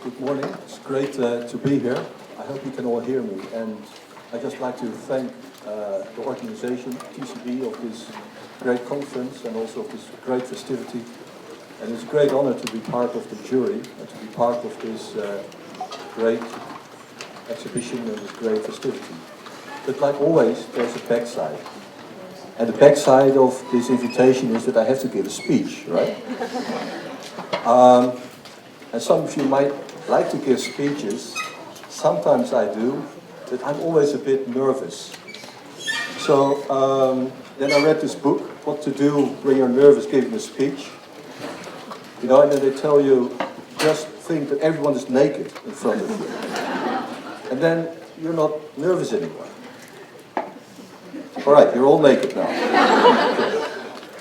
Good morning. It's great to be here. I hope you can all hear me. And I'd just like to thank the organization, TCB, of this great conference and also of this great festivity. And it's a great honor to be part of the jury and to be part of this great exhibition and this great festivity. But like always, there's a backside. And the backside of this invitation is that I have to give a speech, right? And some of you might like to give speeches. Sometimes I do, but I'm always a bit nervous. So then I read this book, What to Do When You're Nervous Giving a Speech. You know, and then they tell you, just think that everyone is naked in front of you. And then you're not nervous anymore. All right, you're all naked now.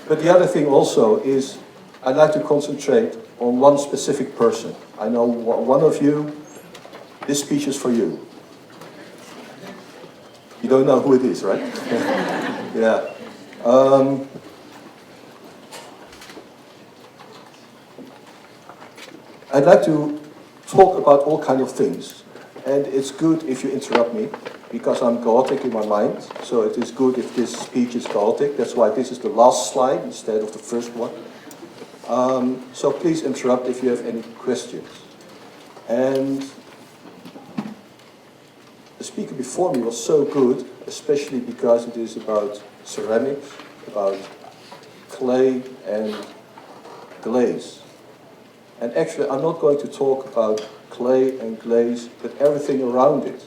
But the other thing also is, I'd like to concentrate on one specific person. I know one of you, this speech is for you. You don't know who it is, right? Yeah. I'd like to talk about all kinds of things. And it's good if you interrupt me, because I'm chaotic in my mind. So it is good if this speech is chaotic. That's why this is the last slide instead of the first one. So please interrupt if you have any questions. And the speaker before me was so good, especially because it is about ceramics, about clay and glaze. And actually, I'm not going to talk about clay and glaze, but everything around it,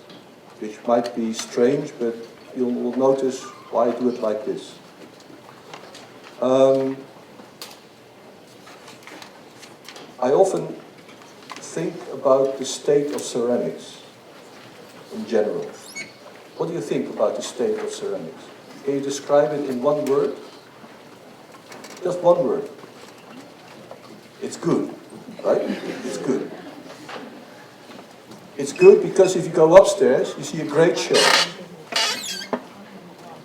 which might be strange, but you will notice why I do it like this. I often think about the state of ceramics in general. What do you think about the state of ceramics? Can you describe it in one word? Just one word. It's good, right? It's good. It's good because if you go upstairs, you see a great show.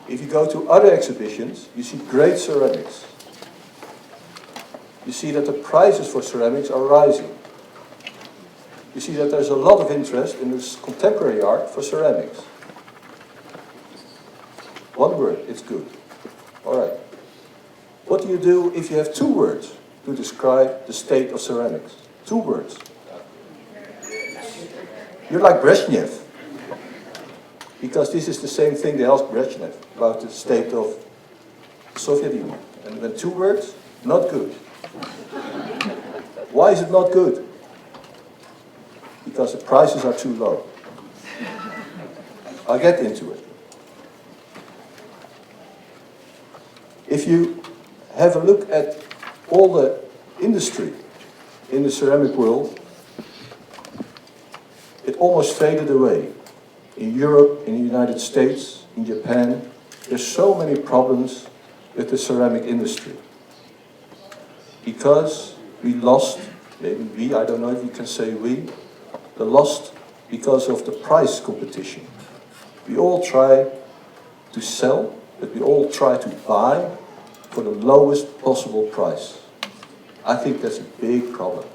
If you go to other exhibitions, you see great ceramics. You see that the prices for ceramics are rising. You see that there's a lot of interest in this contemporary art for ceramics. One word, it's good. All right. What do you do if you have two words to describe the state of ceramics? Two words. You're like Brezhnev. Because this is the same thing they asked Brezhnev about the state of the Soviet Union. And then two words, not good. Why is it not good? Because the prices are too low. I'll get into it. If you have a look at all the industry in the ceramic world, it almost faded away. In Europe, in the United States, in Japan, there's so many problems with the ceramic industry. Because we lost, maybe we, I don't know if you can say we lost because of the price competition. We all try to sell, but we all try to buy for the lowest possible price. I think that's a big problem.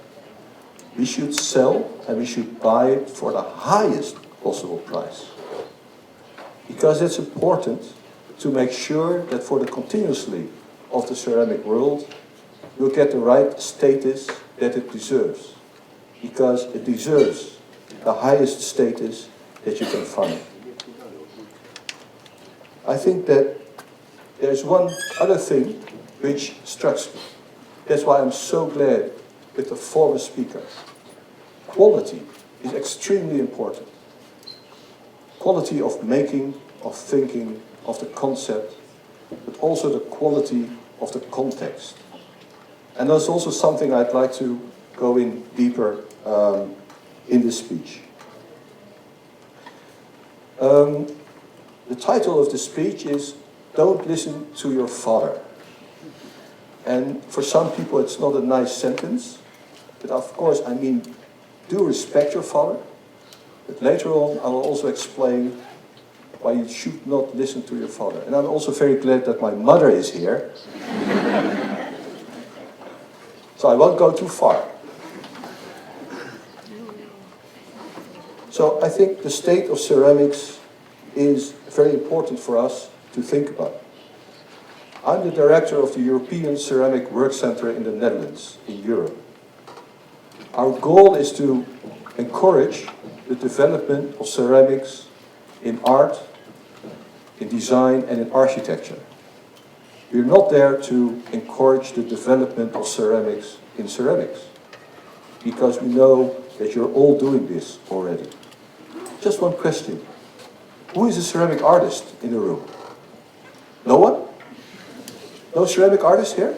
We should sell and we should buy it for the highest possible price. Because it's important to make sure that for the continuously of the ceramic world, you'll get the right status that it deserves. Because it deserves the highest status that you can find. I think that there's one other thing which strikes me. That's why I'm so glad with the former speaker. Quality is extremely important. Quality of making, of thinking, of the concept, but also the quality of the context. And that's also something I'd like to go in deeper in this speech. The title of the speech is Don't Listen to Your Father. And for some people it's not a nice sentence, but of course I mean do respect your father. But later on I will also explain why you should not listen to your father. And I'm also very glad that my mother is here. So I won't go too far. So I think the state of ceramics is very important for us to think about. I'm the director of the European Ceramic Work Center in the Netherlands, in Europe. Our goal is to encourage the development of ceramics in art, in design and in architecture. We're not there to encourage the development of ceramics in ceramics, because we know that you're all doing this already. Just one question. Who is a ceramic artist in the room? No one? No ceramic artists here?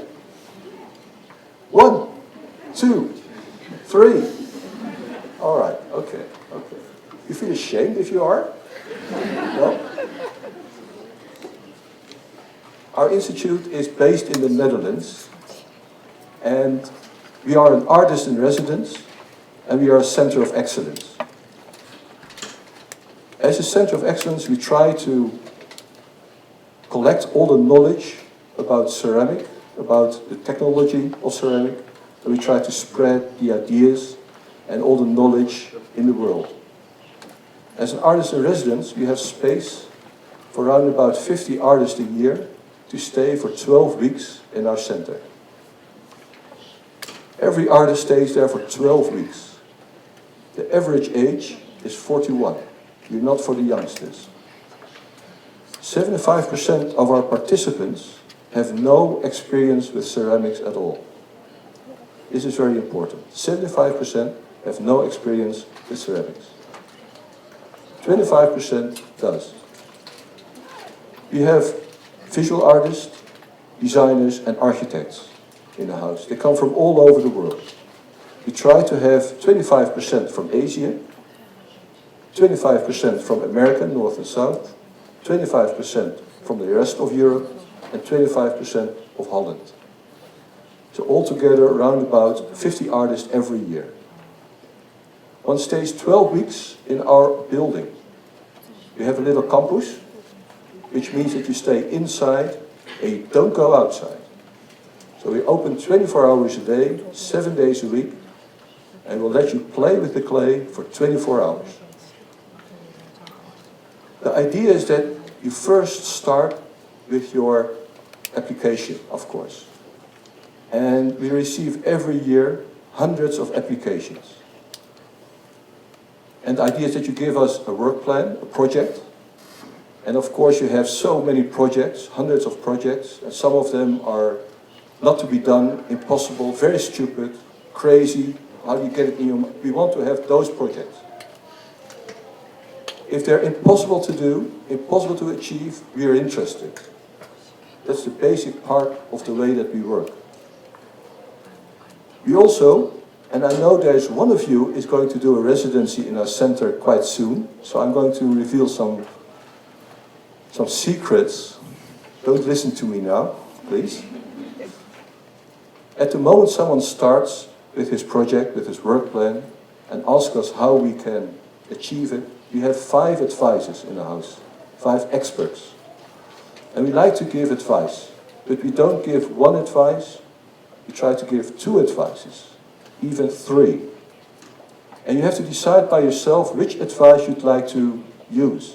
1, 2, 3. All right, okay. You feel ashamed if you are? No? Our institute is based in the Netherlands, and we are an artist in residence, and we are a center of excellence. As a center of excellence, we try to collect all the knowledge about ceramic, about the technology of ceramic, and we try to spread the ideas and all the knowledge in the world. As an artist in residence, we have space for around about 50 artists a year to stay for 12 weeks in our center. Every artist stays there for 12 weeks. The average age is 41. We're not for the youngsters. 75% of our participants have no experience with ceramics at all. This is very important. 75% have no experience with ceramics. 25% does. We have visual artists, designers and architects in the house. They come from all over the world. We try to have 25% from Asia, 25% from America, North and South, 25% from the rest of Europe, and 25% of Holland. So altogether around about 50 artists every year. One stays 12 weeks in our building. We have a little campus, which means that you stay inside and you don't go outside. So we open 24 hours a day, 7 days a week, and we'll let you play with the clay for 24 hours. The idea is that you first start with your application, of course. And we receive every year hundreds of applications. And the idea is that you give us a work plan, a project. And of course you have so many projects, hundreds of projects, and some of them are not to be done, impossible, very stupid, crazy. How do you get it in your mind? We want to have those projects. If they're impossible to do, impossible to achieve, we are interested. That's the basic part of the way that we work. We also, and I know there's one of you is going to do a residency in our center quite soon, so I'm going to reveal some secrets. Don't listen to me now, please. At the moment someone starts with his project, with his work plan, and asks us how we can achieve it, we have 5 advisors in the house, 5 experts. And we like to give advice, but we don't give one advice, we try to give 2 advices, even 3. And you have to decide by yourself which advice you'd like to use.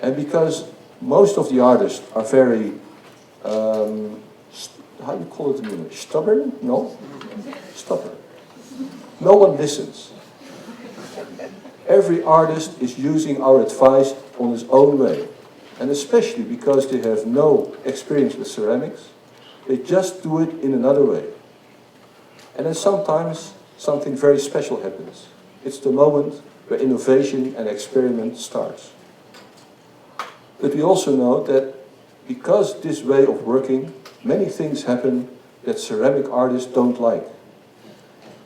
And because most of the artists are very, how do you call it in English? Stubborn? No? Stubborn. No one listens. Every artist is using our advice on his own way. And especially because they have no experience with ceramics, they just do it in another way. And then sometimes something very special happens. It's the moment where innovation and experiment starts. But we also know that because this way of working, many things happen that ceramic artists don't like.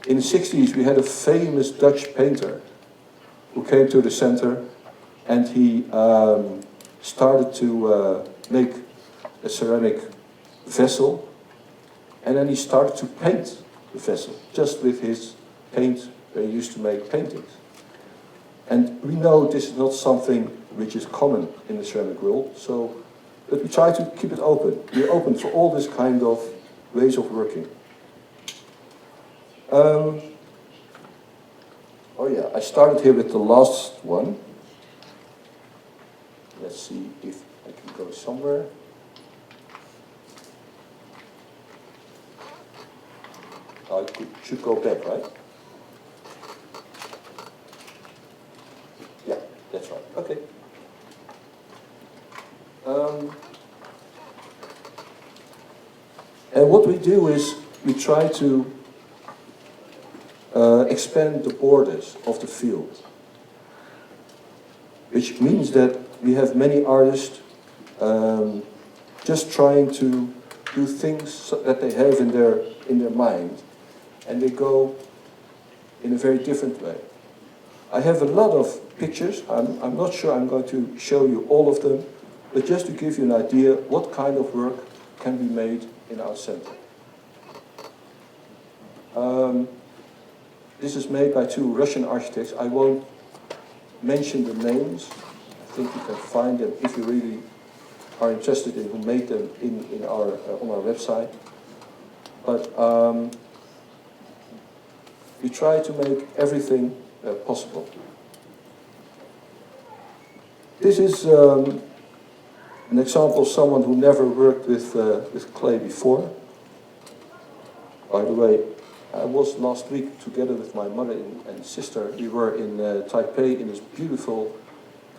In the 60s, we had a famous Dutch painter who came to the center, and he started to make a ceramic vessel, and then he started to paint the vessel, just with his paint where he used to make paintings. And we know this is not something which is common in the ceramic world, but we try to keep it open. We're open for all this kind of ways of working. Oh yeah, I started here with the last one. Let's see if I can go somewhere. I should go back, right? Yeah, that's right. Okay. And what we do is we try to expand the borders of the field, which means that we have many artists just trying to do things that they have in their mind, and they go in a very different way. I have a lot of pictures. I'm not sure I'm going to show you all of them, but just to give you an idea what kind of work can be made in our center. This is made by two Russian architects. I won't mention the names. I think you can find them if you really are interested in who made them on our website. But we try to make everything possible. This is an example of someone who never worked with clay before. By the way, I was last week together with my mother and sister. We were in Taipei in this beautiful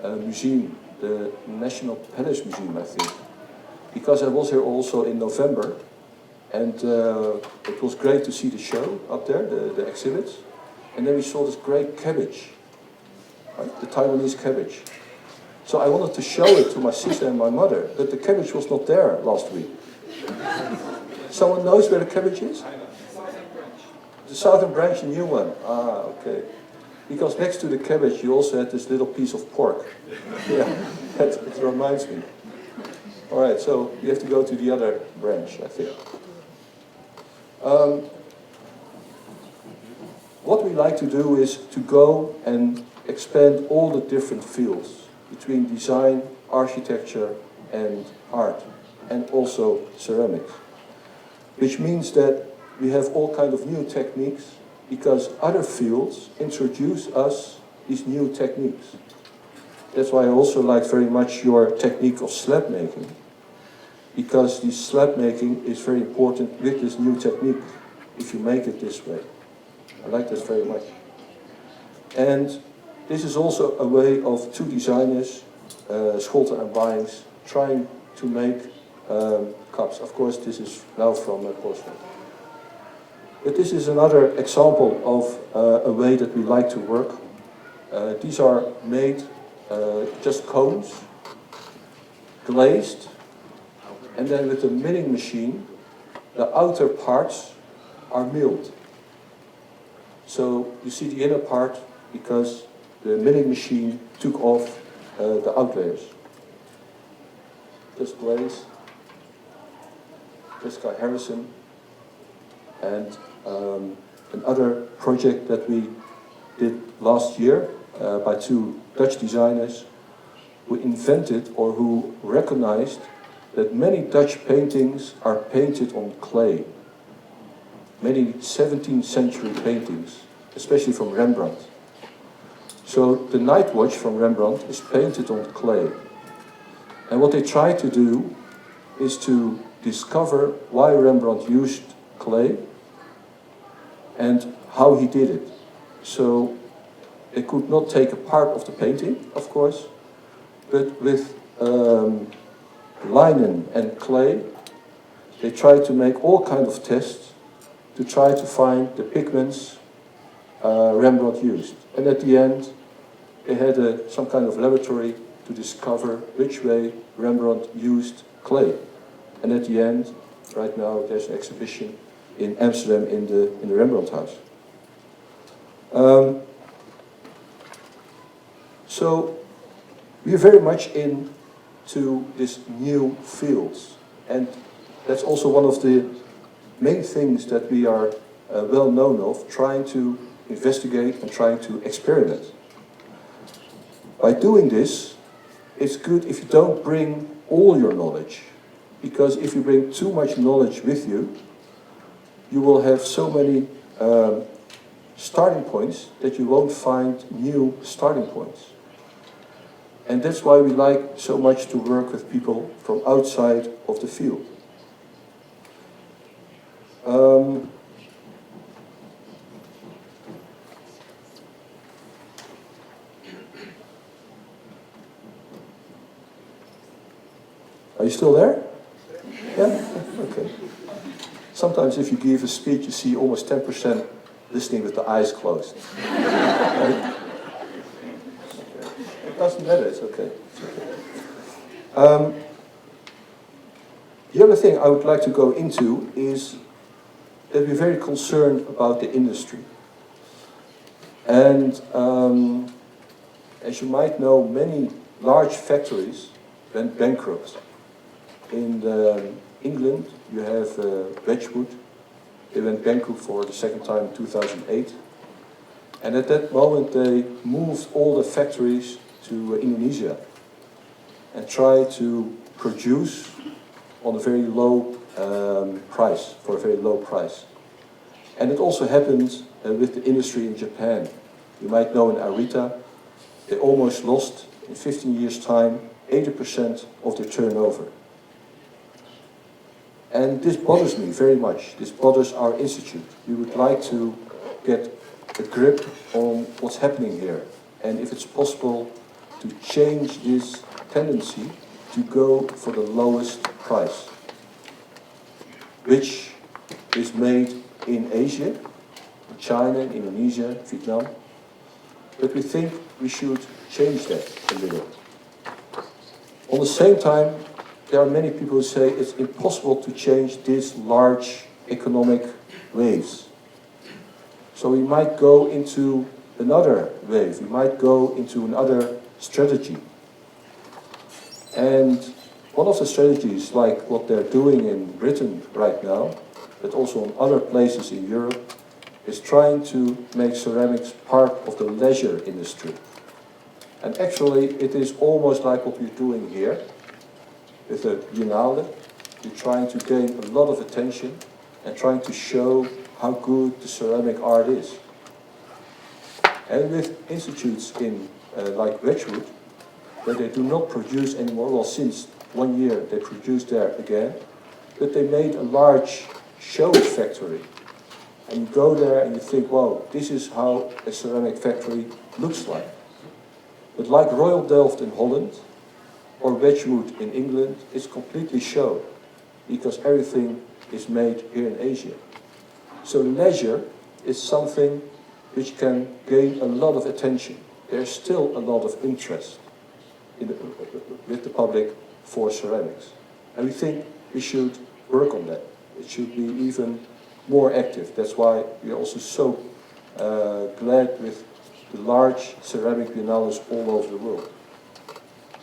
museum, the National Palace Museum, I think. Because I was here also in November, and it was great to see the show up there, the exhibits. And then we saw this great cabbage, right? The Taiwanese cabbage. So I wanted to show it to my sister and my mother, but the cabbage was not there last week. Someone knows where the cabbage is? The southern branch, a new one. Ah, okay. Because next to the cabbage, you also had this little piece of pork. Yeah, it reminds me. All right, so you have to go to the other branch, I think. What we like to do is to go and expand all the different fields between design, architecture, and art, and also ceramics. Which means that we have all kinds of new techniques because other fields introduce us these new techniques. That's why I also like very much your technique of slab making, because the slab making is very important with this new technique, if you make it this way. I like this very much. And this is also a way of two designers, Scholten and Wyngs, trying to make cups. Of course, this is now from porcelain. But this is another example of a way that we like to work. These are made just cones, glazed, and then with a milling machine, the outer parts are milled. So you see the inner part because the milling machine took off the outlayers. Just glaze, Jessica Harrison, and another project that we did last year by two Dutch designers who invented or who recognized that many Dutch paintings are painted on clay. Many 17th century paintings, especially from Rembrandt. So the Night Watch from Rembrandt is painted on clay. And what they try to do is to discover why Rembrandt used clay and how he did it. So they could not take a part of the painting, of course, but with linen and clay, they tried to make all kinds of tests to try to find the pigments Rembrandt used. And at the end, they had some kind of laboratory to discover which way Rembrandt used clay. And at the end, right now, there's an exhibition in Amsterdam in the Rembrandt House. So we are very much into these new fields, and that's also one of the main things that we are well known of, trying to investigate and trying to experiment. By doing this, it's good if you don't bring all your knowledge, because if you bring too much knowledge with you, you will have so many starting points that you won't find new starting points. And that's why we like so much to work with people from outside of the field. Are you still there? Yeah? Okay. Sometimes if you give a speech, you see almost 10% listening with the eyes closed. Right? It doesn't matter, it's okay. The other thing I would like to go into is that we're very concerned about the industry. And as you might know, many large factories went bankrupt. In England, you have Wedgwood. They went bankrupt for the second time in 2008. And at that moment, they moved all the factories to Indonesia and tried to produce on a very low price, for a very low price. And it also happened with the industry in Japan. You might know in Arita, they almost lost, in 15 years' time, 80% of their turnover. And this bothers me very much. This bothers our institute. We would like to get a grip on what's happening here. And if it's possible to change this tendency to go for the lowest price, which is made in Asia, in China, Indonesia, Vietnam. But we think we should change that a little. On the same time, there are many people who say it's impossible to change these large economic waves. So we might go into another wave, we might go into another strategy. And one of the strategies, like what they're doing in Britain right now, but also in other places in Europe, is trying to make ceramics part of the leisure industry. And actually, it is almost like what we're doing here. With the Biennale, we're trying to gain a lot of attention and trying to show how good the ceramic art is. And with institutes in like Wedgwood, where they do not produce anymore, well, since 1 year they produce there again, but they made a large show factory. And you go there and you think, wow, this is how a ceramic factory looks like. But like Royal Delft in Holland, or Wedgwood in England, it's completely show, because everything is made here in Asia. So leisure is something which can gain a lot of attention. There's still a lot of interest with the public for ceramics. And we think we should work on that. It should be even more active. That's why we're also so glad with the large ceramic biennales all over the world.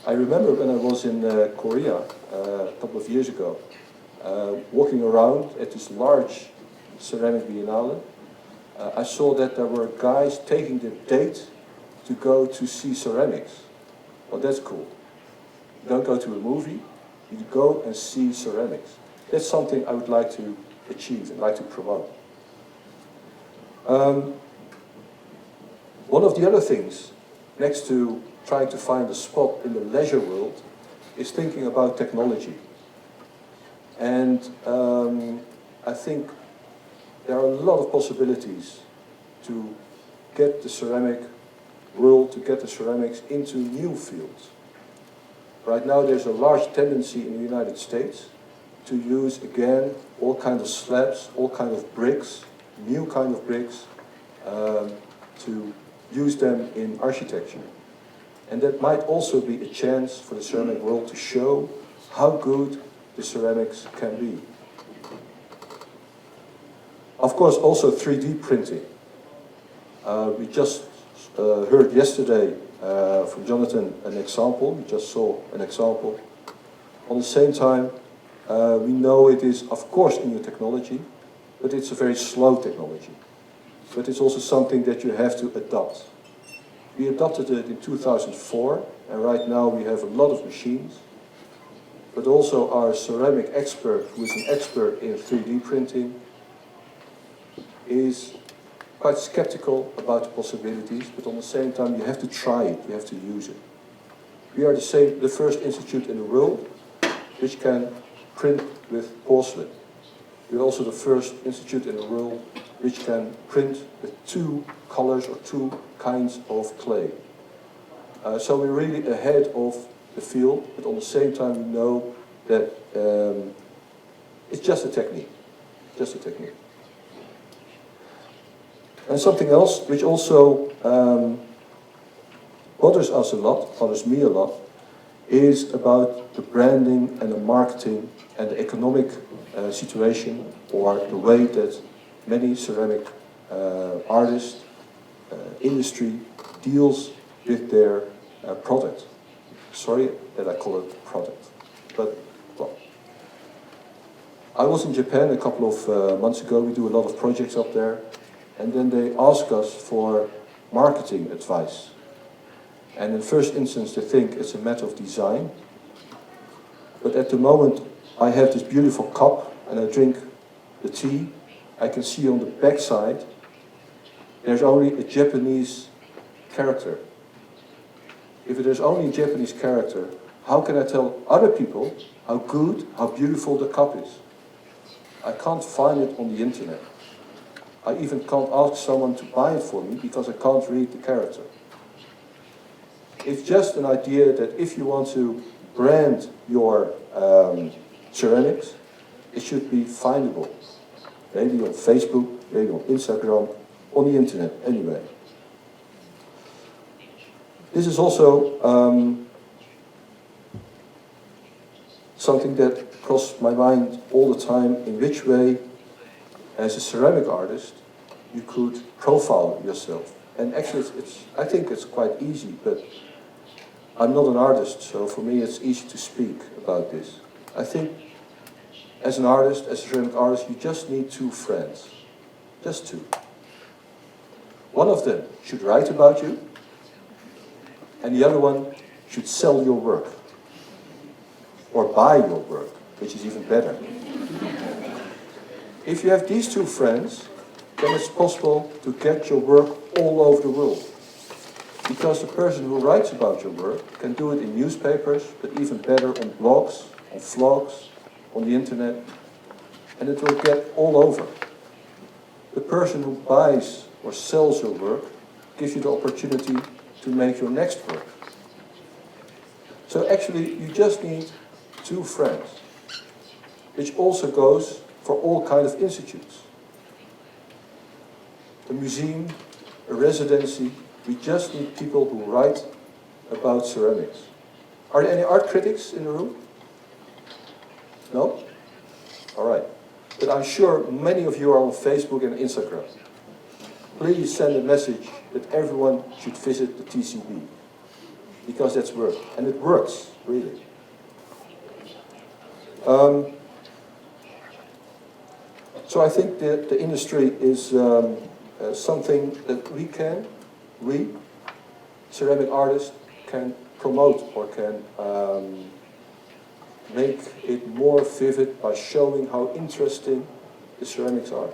I remember when I was in Korea a couple of years ago, walking around at this large ceramic biennale, I saw that there were guys taking the date to go to see ceramics. Well, that's cool. You don't go to a movie, you go and see ceramics. That's something I would like to achieve and like to promote. One of the other things, next to trying to find a spot in the leisure world, is thinking about technology. And I think there are a lot of possibilities to get the ceramic world, to get the ceramics into new fields. Right now there's a large tendency in the United States to use again all kinds of slabs, all kinds of bricks, new kind of bricks, to use them in architecture. And that might also be a chance for the ceramic world to show how good the ceramics can be. Of course, also 3D printing. We just heard yesterday from Jonathan an example. We just saw an example. On the same time, we know it is, of course, a new technology, but it's a very slow technology. But it's also something that you have to adopt. We adopted it in 2004, and right now we have a lot of machines. But also our ceramic expert, who is an expert in 3D printing, is quite skeptical about the possibilities, but on the same time you have to try it, you have to use it. We are the first institute in the world which can print with porcelain. We're also the first institute in the world which can print with 2 colors or 2 kinds of clay. So we're really ahead of the field, but on the same time we know that it's just a technique, just a technique. And something else which also bothers us a lot, bothers me a lot, is about the branding and the marketing and the economic situation, or the way that many ceramic artists, industry deals with their product. Sorry that I call it product, but well. I was in Japan a couple of months ago. We do a lot of projects up there, and then they ask us for marketing advice. And in first instance they think it's a matter of design, but at the moment I have this beautiful cup and I drink the tea, I can see on the back side there's only a Japanese character. If there's only a Japanese character, how can I tell other people how good, how beautiful the cup is? I can't find it on the internet. I even can't ask someone to buy it for me because I can't read the character. It's just an idea that if you want to brand your ceramics, it should be findable. Maybe on Facebook, maybe on Instagram, on the internet, anyway. This is also something that crossed my mind all the time, in which way, as a ceramic artist, you could profile yourself. And actually, I think it's quite easy, but I'm not an artist, so for me it's easy to speak about this. I think as an artist, as a ceramic artist, you just need 2 friends. Just 2. One of them should write about you, and the other one should sell your work. Or buy your work, which is even better. If you have these 2 friends, then it's possible to get your work all over the world. Because the person who writes about your work can do it in newspapers, but even better on blogs, on vlogs, on the internet, and it will get all over. The person who buys or sells your work gives you the opportunity to make your next work. So actually you just need 2 friends, which also goes for all kinds of institutes. A museum, a residency, we just need people who write about ceramics. Are there any art critics in the room? No? All right. But I'm sure many of you are on Facebook and Instagram. Please send a message that everyone should visit the TCB. Because that's work. And it works, really. So I think that the industry is something that we, ceramic artists, can promote or can make it more vivid by showing how interesting the ceramics are.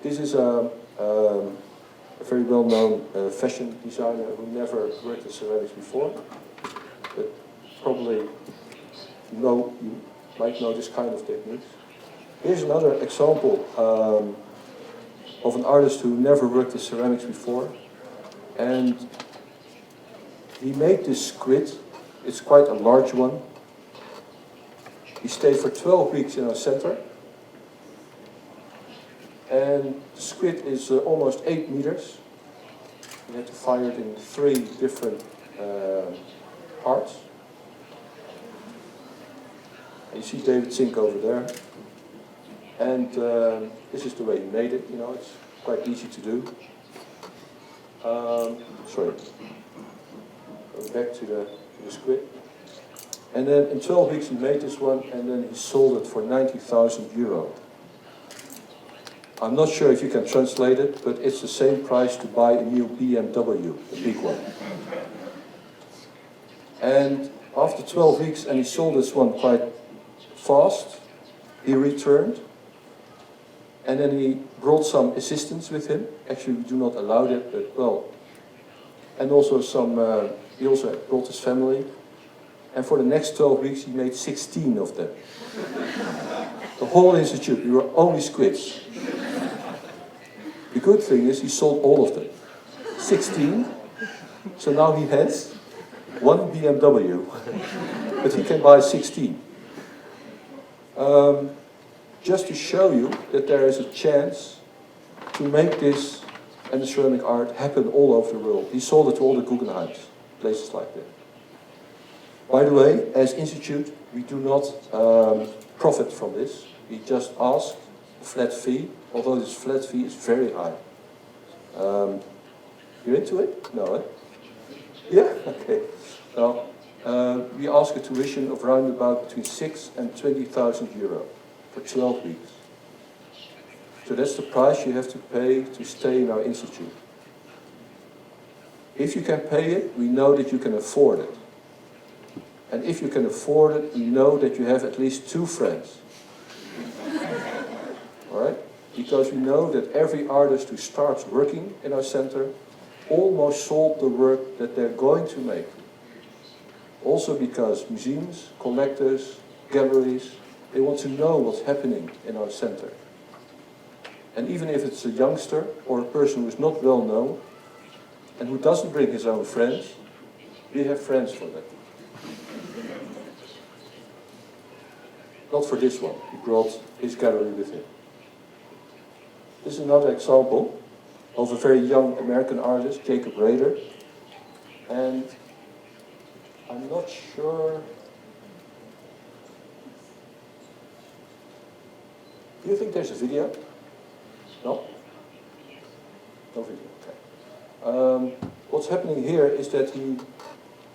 This is a very well-known fashion designer who never worked in ceramics before, but probably you might know this kind of techniques. Here's another example of an artist who never worked in ceramics before, and he made this squid. It's quite a large one. He stayed for 12 weeks in our center, and the squid is almost 8 meters. We had to fire it in 3 different parts. You see David Zink over there. And this is the way he made it, you know, it's quite easy to do. Sorry. Go back to the squid. And then in 12 weeks he made this one, and then he sold it for 90,000 euro. I'm not sure if you can translate it, but it's the same price to buy a new BMW, a big one. And after 12 weeks, and he sold this one quite fast, He returned, and then he brought some assistants with him. Actually, we do not allow that, but well. And also he also brought his family. And for the next 12 weeks, he made 16 of them. The whole institute, we were only squids. The good thing is he sold all of them. 16. So now he has one BMW, but he can buy 16. Just to show you that there is a chance to make this and the ceramic art happen all over the world. He sold it to all the Guggenheims, places like that. By the way, as institute, we do not profit from this. We just ask a flat fee, although this flat fee is very high. You're into it? No, eh? Yeah? Okay. Well, we ask a tuition of around about between 6,000 and 20,000 euro for 12 weeks. So that's the price you have to pay to stay in our institute. If you can pay it, we know that you can afford it. And if you can afford it, we know that you have at least 2 friends. Alright? Because we know that every artist who starts working in our center almost sold the work that they're going to make. Also because museums, collectors, galleries, they want to know what's happening in our center. And even if it's a youngster or a person who's not well known and who doesn't bring his own friends, we have friends for that. Not for this one, he brought his gallery with him. This is another example of a very young American artist, Jacob Rader. And I'm not sure. Do you think there's a video? No? No video, okay. What's happening here is that he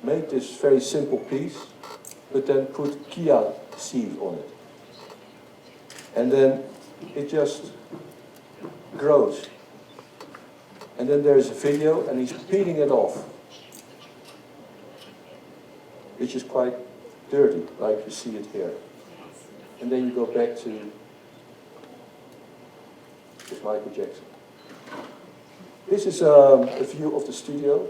made this very simple piece, but then put Kia seed on it. And then it just grows. And then there's a video and he's peeling it off, which is quite dirty, like you see it here. And then you go back to this Michael Jackson. This is a view of the studio.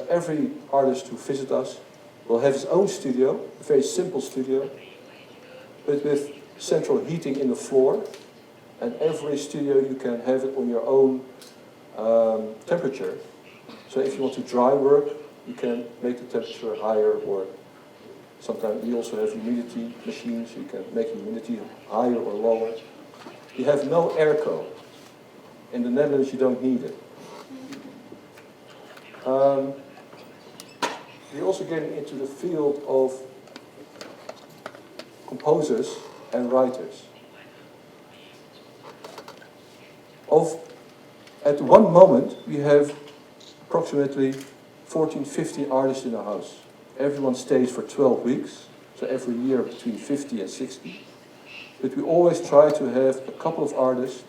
Every artist who visits us will have his own studio, a very simple studio, but with central heating in the floor. And every studio you can have it on your own temperature. So if you want to dry work, you can make the temperature higher, or sometimes we also have humidity machines, so you can make humidity higher or lower. You have no airco. In the Netherlands, you don't need it. We're also getting into the field of composers and writers. At one moment, we have approximately 14, 15 artists in the house. Everyone stays for 12 weeks, so every year between 50 and 60. But we always try to have a couple of artists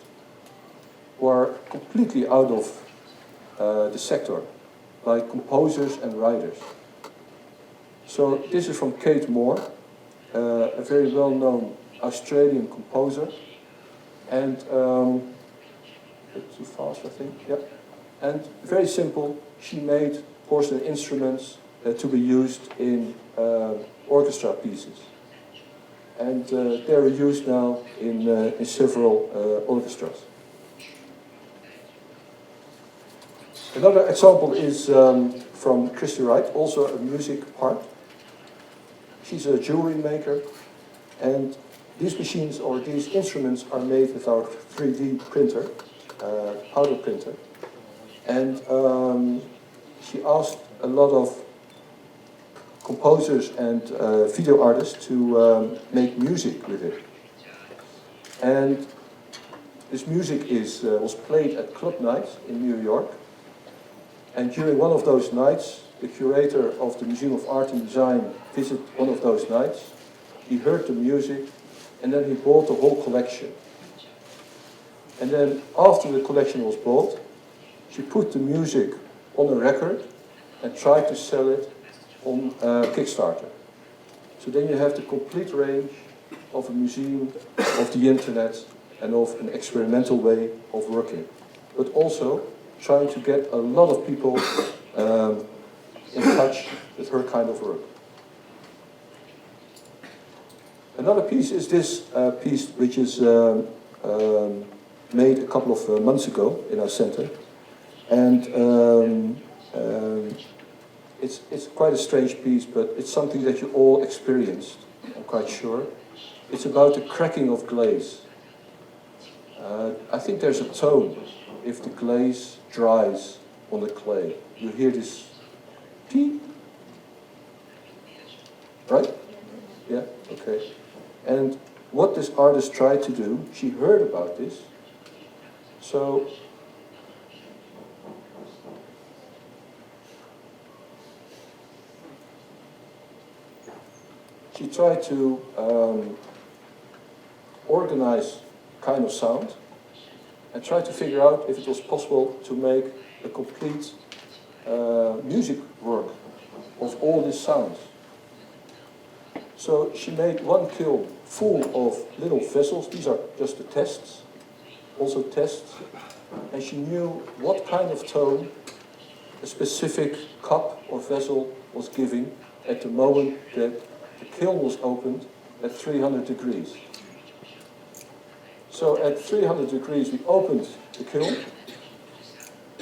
who are completely out of the sector, like composers and writers. So this is from Kate Moore, a very well-known Australian composer. And a bit too fast, I think. Yeah. And very simple, she made porcelain instruments to be used in orchestra pieces. And they're used now in several orchestras. Another example is from Christy Wright, also a music part. She's a jewelry maker, and these machines or these instruments are made with our 3D printer, powder printer. And she asked a lot of composers and video artists to make music with it. And this music was played at club nights in New York. And during one of those nights, the curator of the Museum of Art and Design visited one of those nights. He heard the music, and then he bought the whole collection. And then after the collection was bought, she put the music on a record and tried to sell it on Kickstarter. So then you have the complete range of a museum, of the internet, and of an experimental way of working, but also trying to get a lot of people in touch with her kind of work. Another piece is this piece, which is made a couple of months ago in our center, and it's quite a strange piece, but it's something that you all experienced, I'm quite sure. It's about the cracking of glaze. I think there's a tone if the glaze dries on the clay. You hear this peep, right? Yeah, okay. And what this artist tried to do, she heard about this, so she tried to organize kind of sound and tried to figure out if it was possible to make a complete music work of all these sounds. So she made one kiln full of little vessels. These are just the tests, also tests. And she knew what kind of tone a specific cup or vessel was giving at the moment that the kiln was opened at 300 degrees. So at 300 degrees we opened the kiln,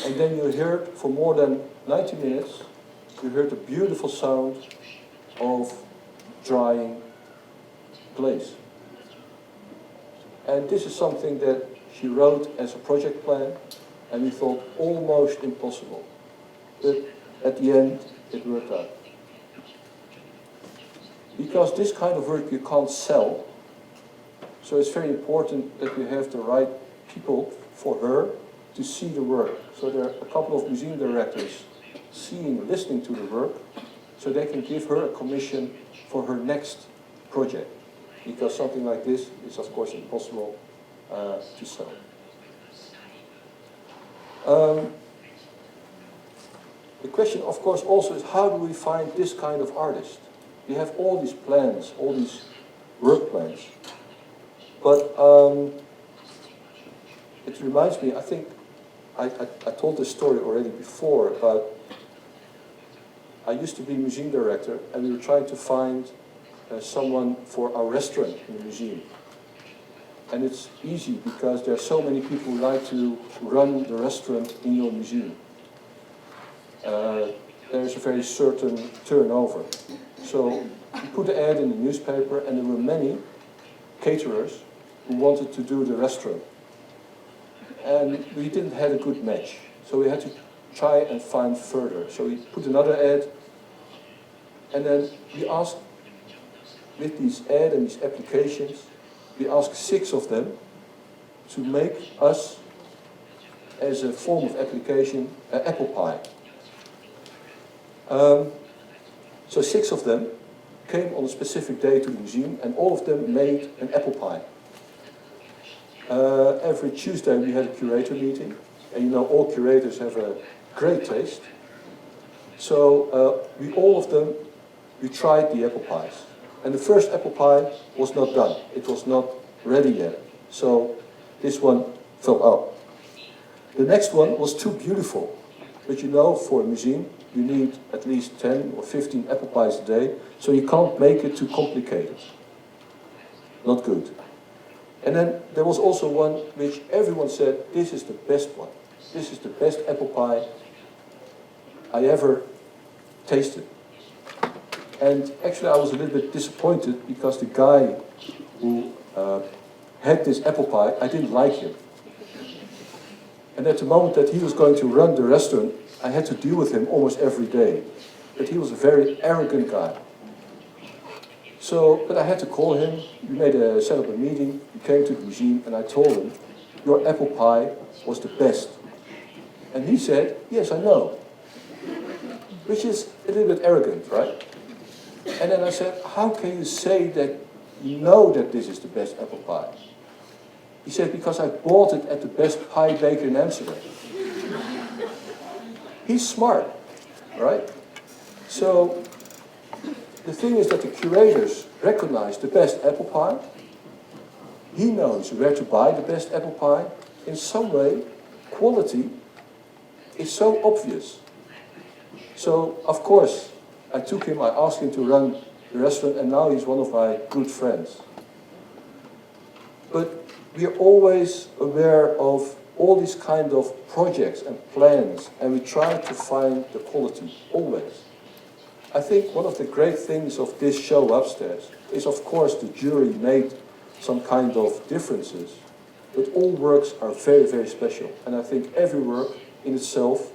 and then you heard for more than 90 minutes, you heard the beautiful sound of drying glaze. And this is something that she wrote as a project plan, and we thought almost impossible. But at the end, it worked out. Because this kind of work you can't sell, so it's very important that we have the right people for her to see the work. So there are a couple of museum directors listening to the work, so they can give her a commission for her next project. Because something like this is of course impossible to sell. The question of course also is, how do we find this kind of artist? We have all these plans, all these work plans. But it reminds me, I think I told this story already before about, I used to be museum director and we were trying to find someone for our restaurant in the museum. And it's easy because there are so many people who like to run the restaurant in your museum. There's a very certain turnover. So we put an ad in the newspaper and there were many caterers who wanted to do the restaurant. And we didn't have a good match. So we had to try and find further. So we put another ad, and then we asked, with these ads and these applications, we asked 6 of them to make us, as a form of application, an apple pie. So 6 of them came on a specific day to the museum, and all of them made an apple pie. Every Tuesday we had a curator meeting, and you know all curators have a great taste. So we tried the apple pies. And the first apple pie was not done. It was not ready yet. So this one fell out. The next one was too beautiful. But you know, for a museum, you need at least 10 or 15 apple pies a day, so you can't make it too complicated. Not good. And then there was also one which everyone said, this is the best one. This is the best apple pie I ever tasted. And actually I was a little bit disappointed because the guy who had this apple pie, I didn't like him. And at the moment that he was going to run the restaurant, I had to deal with him almost every day. But he was a very arrogant guy. So, but I had to call him. We set up a meeting. He came to the museum and I told him, your apple pie was the best. And he said, yes, I know. Which is a little bit arrogant, right? And then I said, how can you say that you know that this is the best apple pie? He said, because I bought it at the best pie baker in Amsterdam. He's smart, right? So the thing is that the curators recognize the best apple pie. He knows where to buy the best apple pie. In some way, quality is so obvious. So, of course, I asked him to run the restaurant, and now he's one of my good friends. But we are always aware of all these kind of projects and plans, and we try to find the quality, always. I think one of the great things of this show upstairs is, of course, the jury made some kind of differences, but all works are very, very special. And I think every work in itself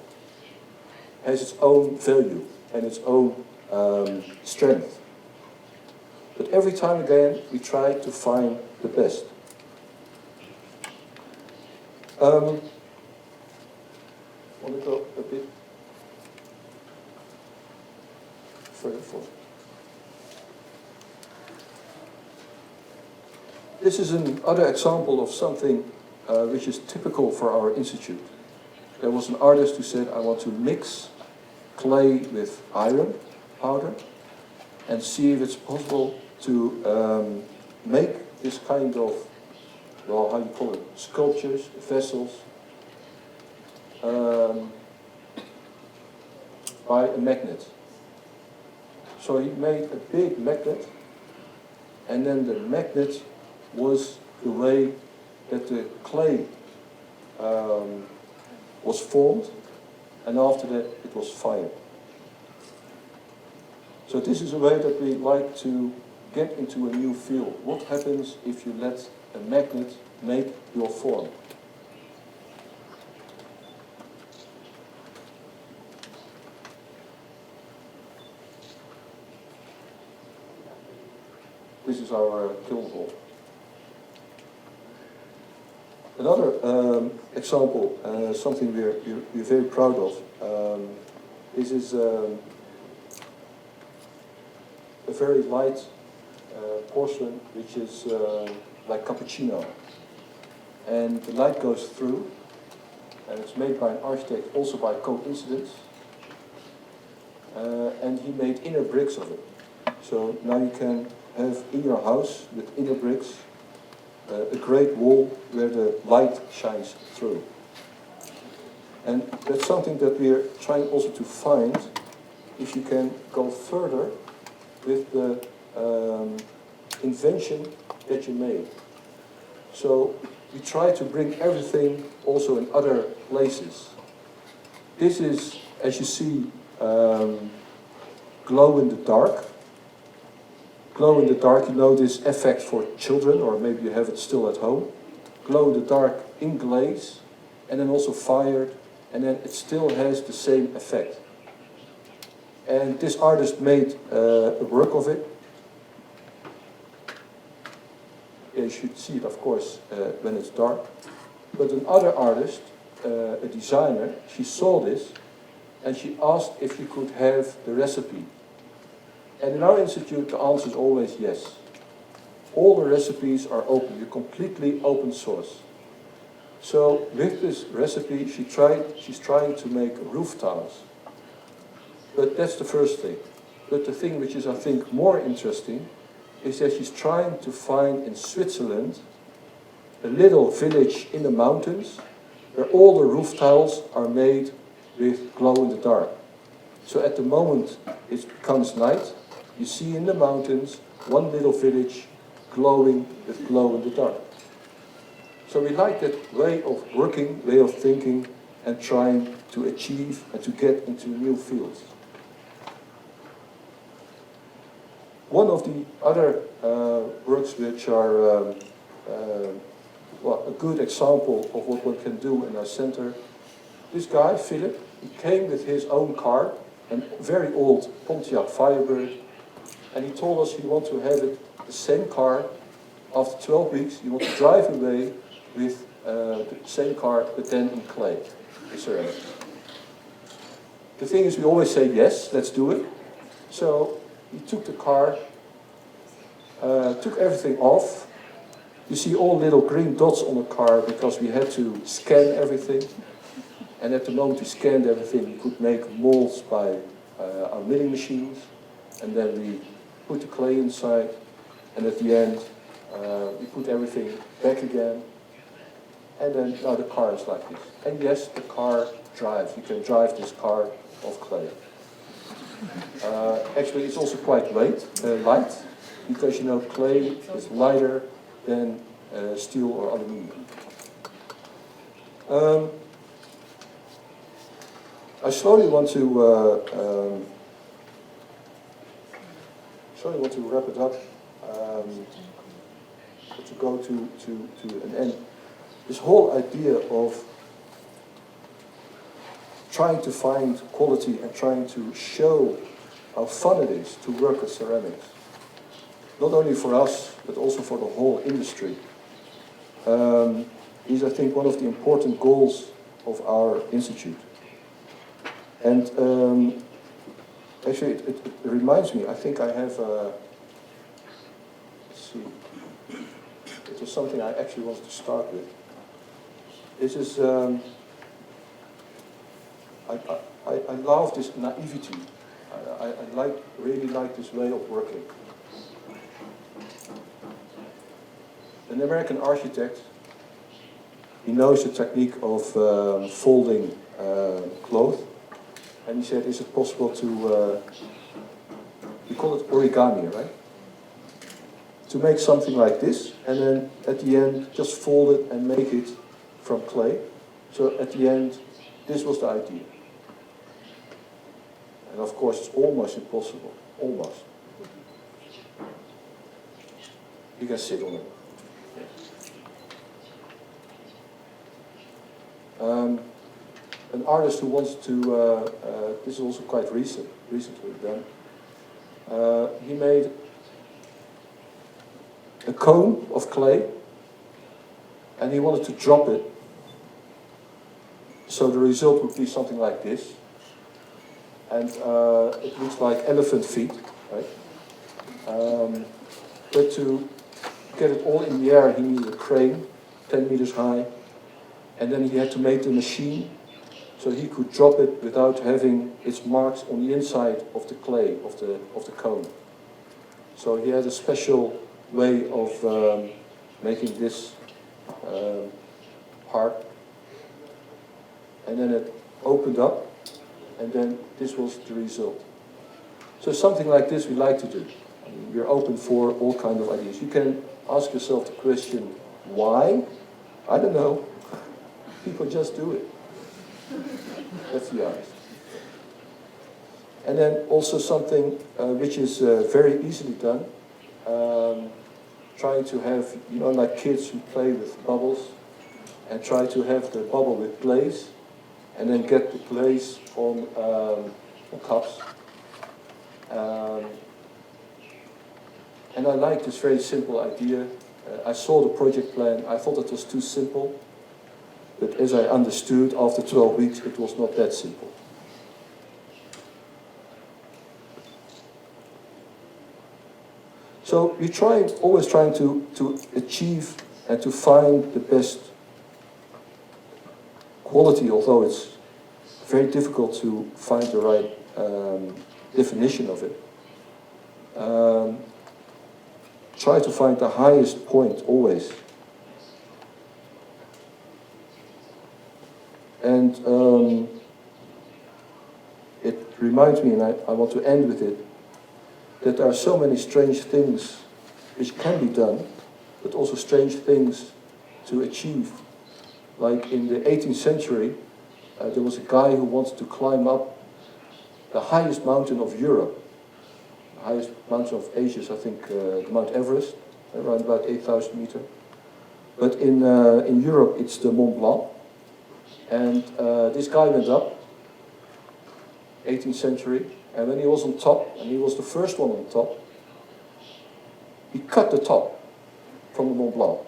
has its own value and its own strength. But every time again, we try to find the best. Want to go a bit further forward. This is another example of something which is typical for our institute. There was an artist who said, I want to mix clay with iron powder and see if it's possible to make this kind of, well, how you call it, sculptures, vessels, by a magnet. So he made a big magnet, and then the magnet was the way that the clay was formed, and after that it was fired. So this is a way that we like to get into a new field. What happens if you let a magnet make your form? This is our kiln hall. Another example, something we're very proud of. This is a very light porcelain, which is like cappuccino. And the light goes through, and it's made by an architect, also by coincidence. And he made inner bricks of it. So now you can have in your house, with inner bricks, a great wall where the light shines through. And that's something that we're trying also to find, if you can go further with the invention that you made. So we try to bring everything also in other places. This is, as you see, glow in the dark. Glow in the dark, you know this effect for children, or maybe you have it still at home. Glow in the dark in glaze, and then also fired, and then it still has the same effect. And this artist made a work of it. You should see it, of course, when it's dark. But another artist, a designer, she saw this, and she asked if she could have the recipe. And in our institute, the answer is always yes. All the recipes are open. We're completely open source. So with this recipe, she's trying to make roof tiles. But that's the first thing. But the thing which is, I think, more interesting is that she's trying to find in Switzerland a little village in the mountains where all the roof tiles are made with glow in the dark. So at the moment it becomes night, you see in the mountains one little village glowing with glow in the dark. So we like that way of working, way of thinking, and trying to achieve and to get into new fields. One of the other works which are a good example of what one can do in our center, this guy, Philip, he came with his own car, a very old Pontiac Firebird, and he told us he wanted to have it, the same car. After 12 weeks, he wanted to drive away with the same car, but then in clay, in ceramic. The thing is, we always say, yes, let's do it. So he took the car, took everything off. You see all little green dots on the car because we had to scan everything. And at the moment we scanned everything, we could make molds by our milling machines. And then we put the clay inside, and at the end, we put everything back again, and then now the car is like this. And yes, the car drives. You can drive this car of clay. Actually, it's also quite light, because you know clay is lighter than steel or aluminium. I slowly want to wrap it up, to go to an end. This whole idea of trying to find quality and trying to show how fun it is to work with ceramics, not only for us, but also for the whole industry, is, I think, one of the important goals of our institute. And actually, it reminds me, I think I have, let's see, it was something I actually wanted to start with. This is, I love this naivety. I really like this way of working. An American architect, he knows the technique of folding cloth, and he said, is it possible to, we call it origami, right? To make something like this, and then at the end, just fold it and make it from clay. So at the end, this was the idea. And of course, it's almost impossible, almost. You can sit on it. An artist who wants to, this is also quite recently done, he made a cone of clay and he wanted to drop it, so the result would be something like this, and it looks like elephant feet, right? But to get it all in the air, he needed a crane, 10 meters high, and then he had to make the machine so he could drop it without having its marks on the inside of the clay, of the cone. So he had a special way of making this part. And then it opened up, and then this was the result. So something like this we like to do. I mean, we're open for all kinds of ideas. You can ask yourself the question, why? I don't know. People just do it. That's the honest. And then also something which is very easily done. Trying to have, you know, like kids who play with bubbles, and try to have the bubble with glaze, and then get the glaze on cups. And I like this very simple idea. I saw the project plan. I thought it was too simple. But as I understood, after 12 weeks, it was not that simple. So we always trying to achieve and to find the best quality, although it's very difficult to find the right definition of it. Try to find the highest point always. And it reminds me, and I want to end with it, that there are so many strange things which can be done, but also strange things to achieve. Like in the 18th century, there was a guy who wanted to climb up the highest mountain of Europe. The highest mountain of Asia is, I think, Mount Everest, around about 8,000 meters. But in Europe, it's the Mont Blanc. And this guy went up, 18th century, and when he was on top, and he was the first one on top, he cut the top from the Mont Blanc.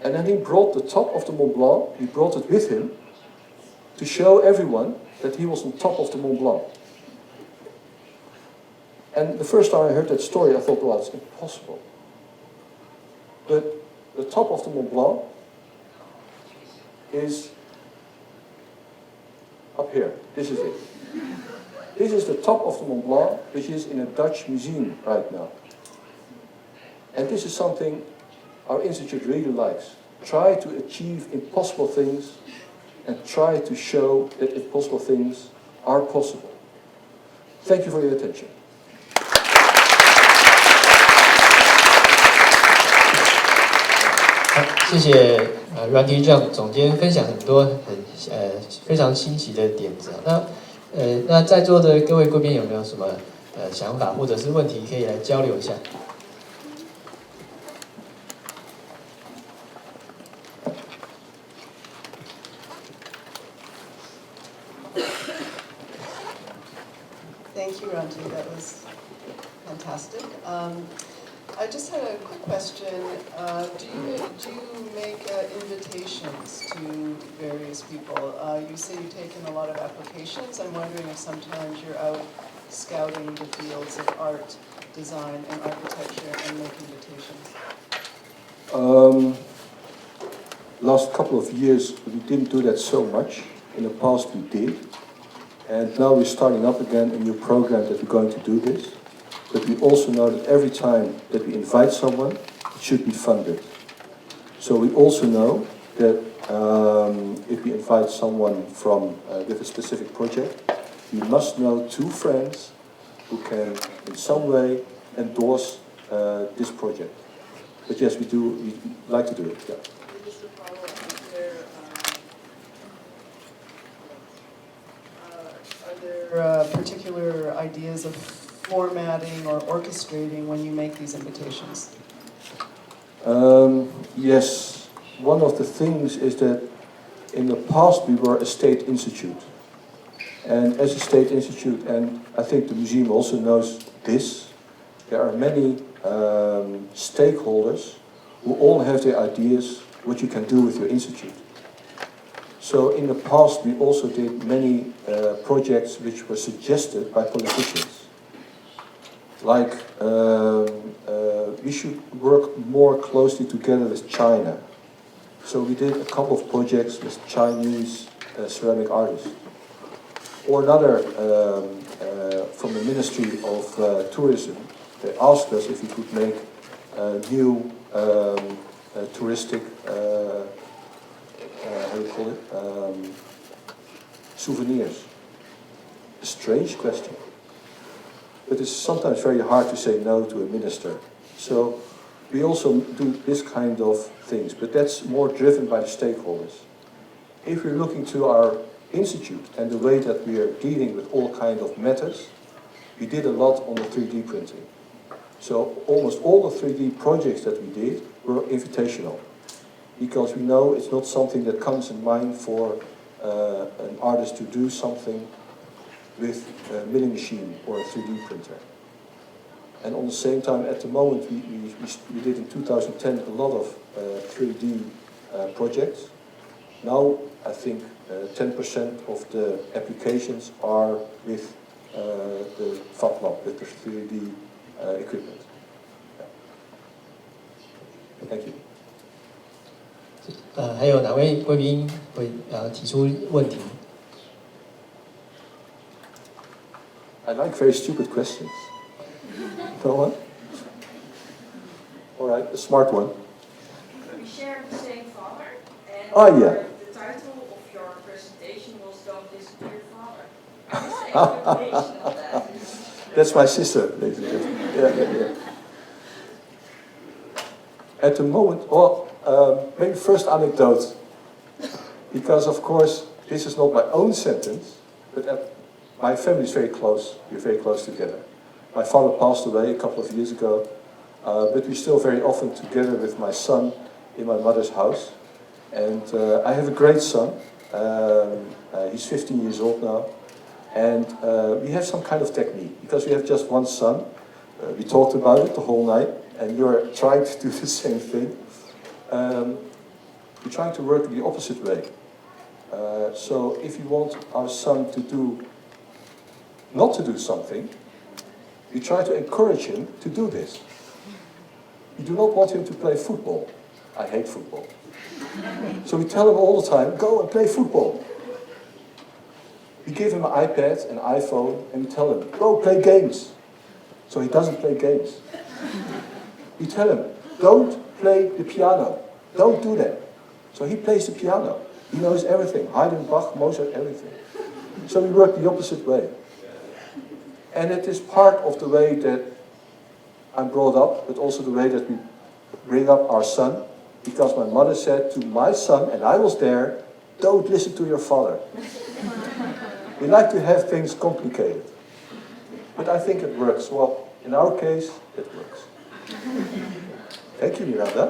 And then he brought the top of the Mont Blanc, he brought it with him to show everyone that he was on top of the Mont Blanc. And the first time I heard that story, I thought, well, it's impossible. But the top of the Mont Blanc is up here. This is it. This is the top of the Mont Blanc, which is in a Dutch museum right now. And this is something our institute really likes. Try to achieve impossible things and try to show that impossible things are possible. Thank you for your attention. 好，谢谢Ranti Tjan 总监分享很多非常新奇的点子。那在座的各位贵宾有没有什么想法或者是问题可以来交流一下？ Thank you, Ranti. That was fantastic. I just had a quick question. Do you make invitations to various people? You say you've taken a lot of applications. I'm wondering if sometimes you're out scouting the fields of art, design, and architecture and make invitations. Last couple of years we didn't do that so much. In the past we did. And now we're starting up again a new program that we're going to do this. But we also know that every time that we invite someone, it should be funded. So we also know that if we invite someone from with a specific project, we must know 2 friends who can in some way endorse this project. But yes, we like to do it. Yeah. Particular ideas of formatting or orchestrating when you make these invitations? Yes, one of the things is that in the past we were a state institute. And as a state institute, and I think the museum also knows this, there are many stakeholders who all have their ideas what you can do with your institute. So in the past we also did many projects which were suggested by politicians. Like we should work more closely together with China. So we did a couple of projects with Chinese ceramic artists. Or another from the Ministry of Tourism, they asked us if we could make new touristic how do you call it? Souvenirs. A strange question. But it's sometimes very hard to say no to a minister. So we also do this kind of things, but that's more driven by the stakeholders. If we're looking to our institute and the way that we are dealing with all kinds of matters, we did a lot on the 3D printing. So almost all the 3D projects that we did were invitational. Because we know it's not something that comes in mind for an artist to do something with a milling machine or a 3D printer. And on the same time, at the moment, we did in 2010 a lot of 3D projects. Now, I think 10% of the applications are with the Fab Lab, with the 3D equipment. Yeah. Thank you. 还有哪位贵宾会提出问题？ I like very stupid questions. No one? All right, a smart one. We share the same father, and yeah. the title of your presentation was "Don't Listen to Your Father." What's the explanation of that? That's my sister, ladies and gentlemen. Yeah. At the moment, maybe first anecdote, because of course this is not my own sentence, but my family is very close. We're very close together. My father passed away a couple of years ago, but we're still very often together with my son in my mother's house. And I have a great son. He's 15 years old now. And we have some kind of technique, because we have just one son. We talked about it the whole night, and you're trying to do the same thing. We're trying to work the opposite way. So if you want our son to not to do something, we try to encourage him to do this. We do not want him to play football. I hate football. So we tell him all the time, go and play football. We give him an iPad, an iPhone, and we tell him, go play games. So he doesn't play games. We tell him, don't play the piano. Don't do that. So he plays the piano. He knows everything. Haydn, Bach, Mozart, everything. So we work the opposite way. And it is part of the way that I'm brought up, but also the way that we bring up our son. Because my mother said to my son, and I was there, don't listen to your father. We like to have things complicated. But I think it works. Well, in our case, it works. Thank you, Miranda.